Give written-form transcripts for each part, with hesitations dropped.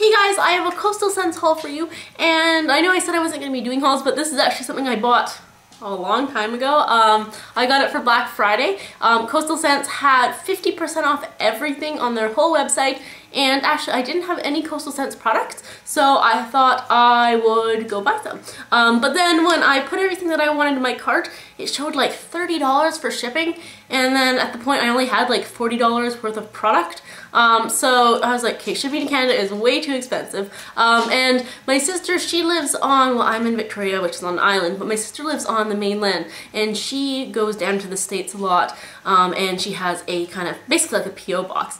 Hey guys, I have a Coastal Scents haul for you, and I know I said I wasn't going to be doing hauls, but this is actually something I bought a long time ago. I got it for Black Friday. Coastal Scents had 50% off everything on their whole website, and actually I didn't have any Coastal Scents products, so I thought I would go buy some. But then when I put everything that I wanted in my cart, it showed like $30 for shipping, and then at the point I only had like $40 worth of product. So I was like, okay, shipping to Canada is way too expensive. And my sister, she lives on, well, I'm in Victoria, which is on an island, but my sister lives on the mainland, and she goes down to the States a lot, and she has a kind of, basically like a P.O. box.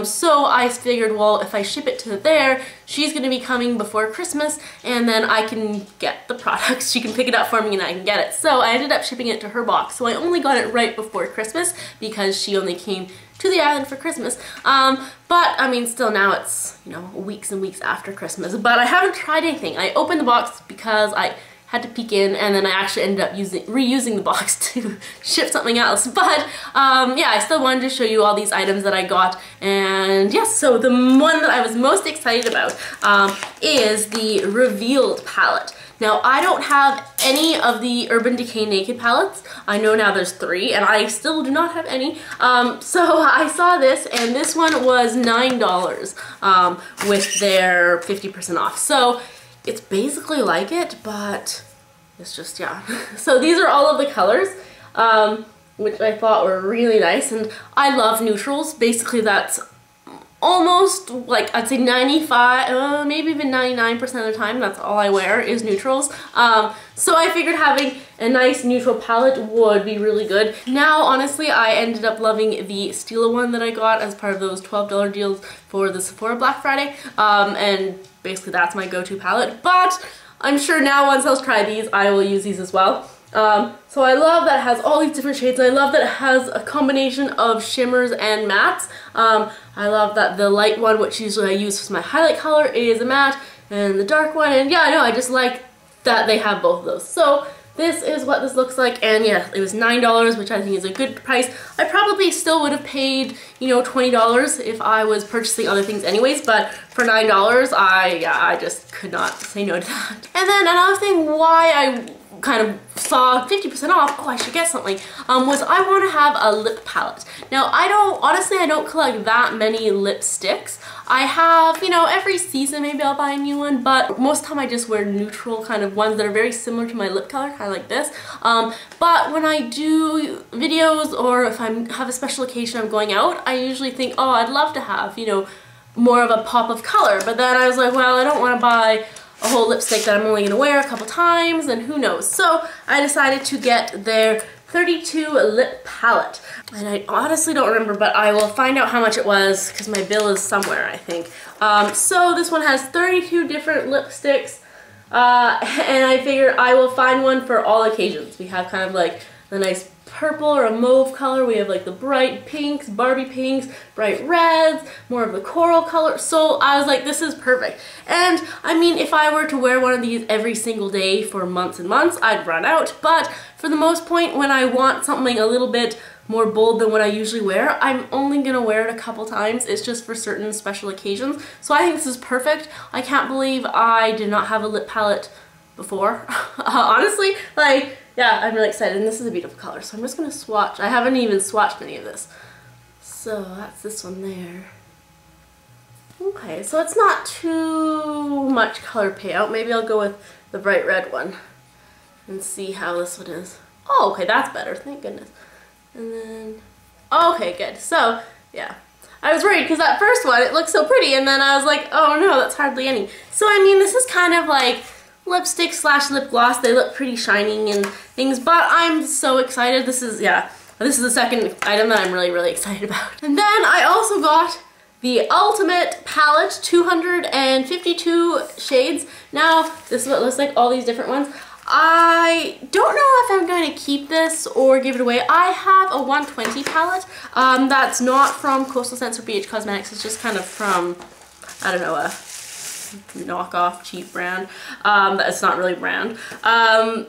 So I figured, well, if I ship it to there, she's gonna be coming before Christmas, and then I can get the products. She can pick it up for me and I can get it. So I ended up shipping it to her box. So I only got it right before Christmas because she only came to the island for Christmas. But I mean, still now it's, you know, weeks and weeks after Christmas. But I haven't tried anything. I opened the box because I had to peek in, and then I actually ended up reusing the box to ship something else. But yeah, I still wanted to show you all these items that I got. And yes, so the one that I was most excited about is the Revealed palette. Now, I don't have any of the Urban Decay Naked palettes. I know now there's 3, and I still do not have any. So I saw this, and this one was $9 with their 50% off. So it's basically like it, but it's just, yeah. So these are all of the colors, which I thought were really nice, and I love neutrals. Basically, that's almost, like, I'd say 95, maybe even 99% of the time, that's all I wear is neutrals. So I figured having a nice neutral palette would be really good. Now, honestly, I ended up loving the Stila one that I got as part of those $12 deals for the Sephora Black Friday. And basically that's my go-to palette. But I'm sure now once I'll try these, I will use these as well. So I love that it has all these different shades. I love that it has a combination of shimmers and mattes. I love that the light one, which usually I use for my highlight color, is a matte, and the dark one, and yeah, I know, I just like that they have both of those. So this is what this looks like, and yeah, it was $9, which I think is a good price. I probably still would have paid, you know, $20 if I was purchasing other things anyways, but for $9, I just could not say no to that. And then another thing why I kind of saw 50% off, oh, I should get something, was I want to have a lip palette. Now, honestly, I don't collect that many lipsticks. I have, you know, every season maybe I'll buy a new one, but most of the time I just wear neutral kind of ones that are very similar to my lip color, kind of like this. But when I do videos, or if I have a special occasion I'm going out, I usually think, oh, I'd love to have, you know, more of a pop of color. But then I was like, well, I don't want to buy a whole lipstick that I'm only going to wear a couple times, and who knows. So I decided to get their 32 lip palette. And I honestly don't remember, but I will find out how much it was because my bill is somewhere, I think. So this one has 32 different lipsticks, and I figured I will find one for all occasions. We have kind of like the nice purple or a mauve color. We have like the bright pinks, Barbie pinks, bright reds, more of the coral color. So I was like, this is perfect. And I mean, if I were to wear one of these every single day for months and months, I'd run out. But for the most point, when I want something a little bit more bold than what I usually wear, I'm only gonna wear it a couple times. It's just for certain special occasions. So I think this is perfect. I can't believe I did not have a lip palette before. Honestly, like, yeah, I'm really excited, and this is a beautiful color, so I'm just gonna swatch. I haven't even swatched any of this. So that's this one there. Okay, so it's not too much color payout. Maybe I'll go with the bright red one and see how this one is. Oh, okay, that's better, thank goodness. And then, okay, good. So, yeah. I was worried because that first one, it looked so pretty, and then I was like, oh no, that's hardly any. So, I mean, this is kind of like lipstick slash lip gloss. They look pretty shining and things, but I'm so excited. This is, yeah, this is the second item that I'm really, really excited about. And then I also got the Ultimate Palette, 252 shades. Now, this is what it looks like, all these different ones. I don't know if I'm going to keep this or give it away. I have a 120 palette that's not from Coastal Scents or BH Cosmetics. It's just kind of from, I don't know, a knockoff cheap brand. It's not really a brand. And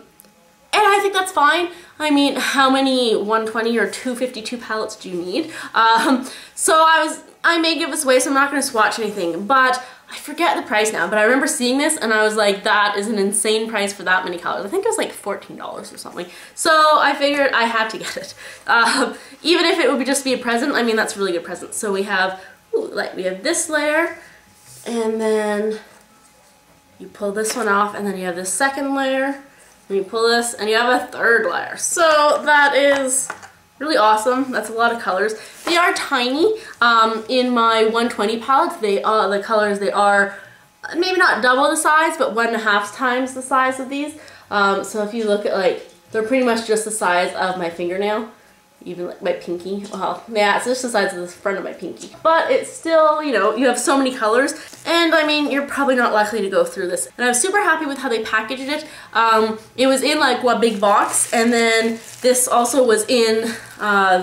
I think that's fine. I mean, how many 120 or 252 palettes do you need? So I may give this away, so I'm not going to swatch anything, but I forget the price now, but I remember seeing this and I was like, that is an insane price for that many colors. I think it was like $14 or something. So I figured I had to get it. Even if it would just be a present, I mean, that's a really good present. So we have, we have this layer, and then you pull this one off, and then you have this second layer, and you pull this, and you have a third layer. So that is really awesome. That's a lot of colors. They are tiny. In my 120 palette, the colors, they are maybe not double the size, but 1.5 times the size of these. So if you look at, like, they're pretty much just the size of my fingernail. Even like my pinky. Well, yeah, it's just the size of the front of my pinky. But it's still, you know, you have so many colors, and I mean, you're probably not likely to go through this. And I'm super happy with how they packaged it. It was in like one big box, and then this also was in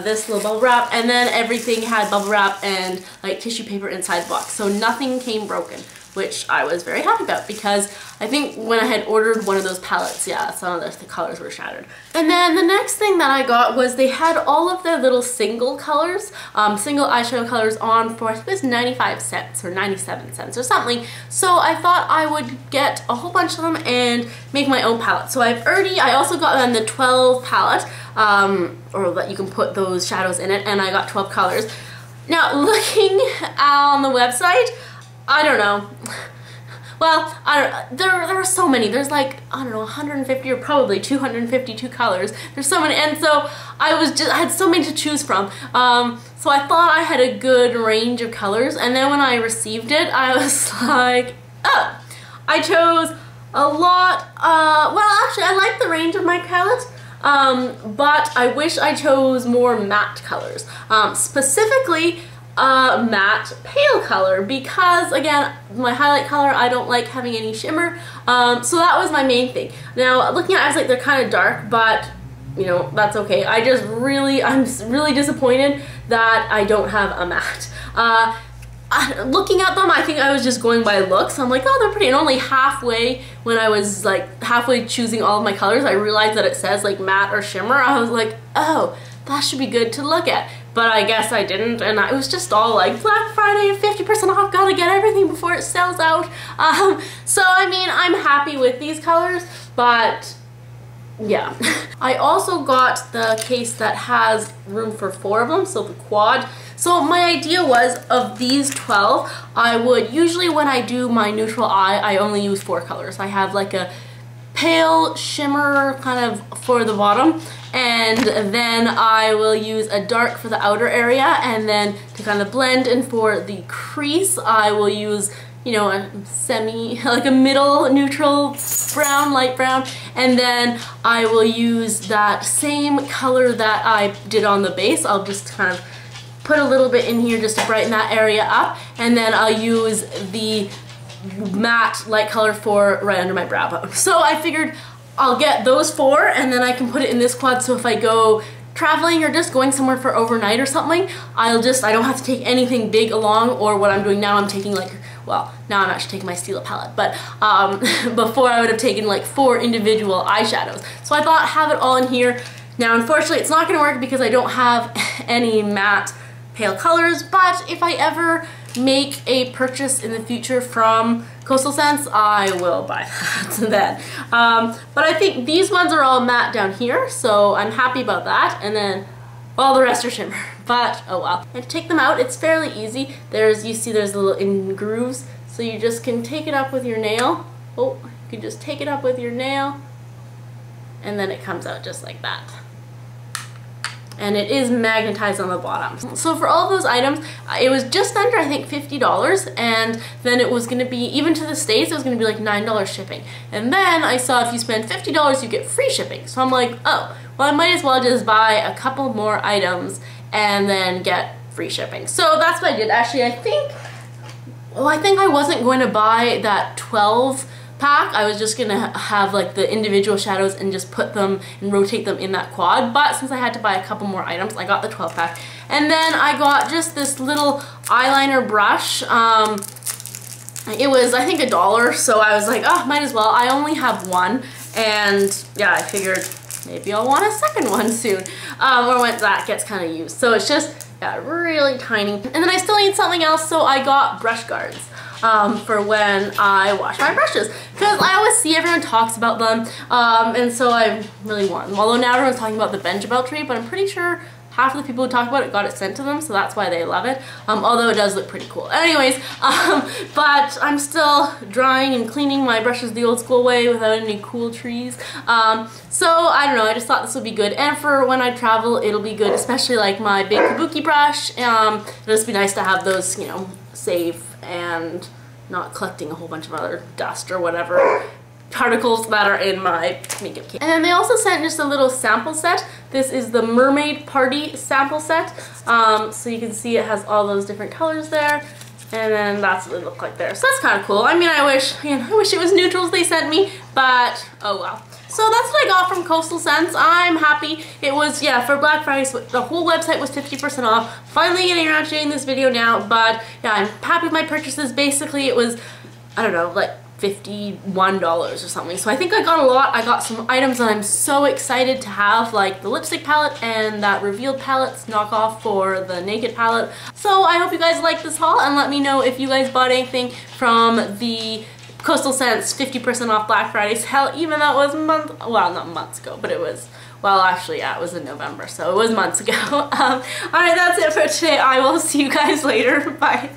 this little bubble wrap, and then everything had bubble wrap and like tissue paper inside the box. So nothing came broken, which I was very happy about, because I think when I had ordered one of those palettes, yeah, some of the colors were shattered. And then the next thing that I got was they had all of their little single colors, single eyeshadow colors on for, I think it was 95 cents or 97 cents or something. So I thought I would get a whole bunch of them and make my own palette. So I also got them the 12 palette, or that you can put those shadows in it, and I got 12 colors. Now, looking on the website, I don't know. Well, I don't know. There are so many. There's like, I don't know, 150 or probably 252 colors. There's so many, and so I had so many to choose from. So I thought I had a good range of colors, and then when I received it, I was like, oh, I chose a lot. Well, actually, I like the range of my palette. But I wish I chose more matte colors. Specifically, matte pale color, because again, my highlight color, I don't like having any shimmer, so that was my main thing. Now looking at it, I was like, they're kind of dark, but you know, that's okay. I'm really disappointed that I don't have a matte. Looking at them, I think I was just going by looks. I'm like, oh, they're pretty, and only halfway, when I was like halfway choosing all of my colors, I realized that it says like matte or shimmer. I was like, oh, that should be good to look at. But I guess I didn't, and it was just all like Black Friday, 50% off, gotta get everything before it sells out. So I mean, I'm happy with these colors, but yeah. I also got the case that has room for 4 of them, so the quad. So my idea was, of these 12, I would usually, when I do my neutral eye, I only use 4 colors. I have like a pale shimmer kind of for the bottom, and then I will use a dark for the outer area, and then to kind of blend, and for the crease I will use, you know, a like a middle neutral brown, light brown, and then I will use that same color that I did on the base. I'll just kind of put a little bit in here just to brighten that area up, and then I'll use the matte light color for right under my brow bone. So I figured I'll get those 4, and then I can put it in this quad, so if I go traveling or just going somewhere for overnight or something, I don't have to take anything big along. Or what I'm doing now, I'm taking like, well, now I'm actually taking my Stila palette, but before I would have taken like 4 individual eyeshadows. So I thought, have it all in here. Now unfortunately it's not going to work because I don't have any matte pale colors, but if I ever make a purchase in the future from Coastal Scents, I will buy that then. But I think these ones are all matte down here, so I'm happy about that, and then all the rest are shimmer, but oh well. And to take them out, it's fairly easy. You see there's little in grooves, so you just can take it up with your nail. Oh, you can just take it up with your nail, and then it comes out just like that. And it is magnetized on the bottom. So for all those items, it was just under, I think, $50, and then it was gonna be, even to the States, it was gonna be like $9 shipping. And then I saw if you spend $50, you get free shipping. So I'm like, oh, well, I might as well just buy a couple more items and then get free shipping. So that's what I did. Actually, I think I wasn't going to buy that 12 pack. I was just gonna have like the individual shadows and just put them and rotate them in that quad, but since I had to buy a couple more items, I got the 12 pack. And then I got just this little eyeliner brush. It was, I think, $1, so I was like, oh, might as well. I only have one, and yeah, I figured maybe I'll want a second one soon, or when that gets kind of used. So it's just, yeah, really tiny. And then I still need something else, so I got brush guards. for when I wash my brushes, because I always see everyone talks about them, and so I really want them. Although now everyone's talking about the Benjabel tree, but I'm pretty sure half of the people who talk about it got it sent to them, so that's why they love it, although it does look pretty cool. Anyways, but I'm still drying and cleaning my brushes the old school way without any cool trees. So I don't know, I just thought this would be good, and for when I travel it'll be good, especially like my big kabuki brush. It'll just be nice to have those, you know, safe and not collecting a whole bunch of other dust or whatever particles that are in my makeup kit. And then they also sent just a little sample set. This is the Mermaid Party sample set. So you can see it has all those different colors there. And then that's what it looked like there. So that's kind of cool. I mean, I wish it was neutrals they sent me, but oh well. So that's what I got from Coastal Scents. I'm happy. It was, yeah, for Black Friday, so the whole website was 50% off. Finally getting around to doing this video now, but yeah, I'm happy with my purchases. Basically, it was, I don't know, like $51 or something. So I think I got a lot. I got some items that I'm so excited to have, like the lipstick palette and that Revealed palette's knockoff for the Naked palette. So I hope you guys like this haul, and let me know if you guys bought anything from the Coastal Scents 50% off Black Friday sale, even though it was well, not months ago, but it was, well, actually, yeah, it was in November, so it was months ago. Alright, that's it for today. I will see you guys later. Bye.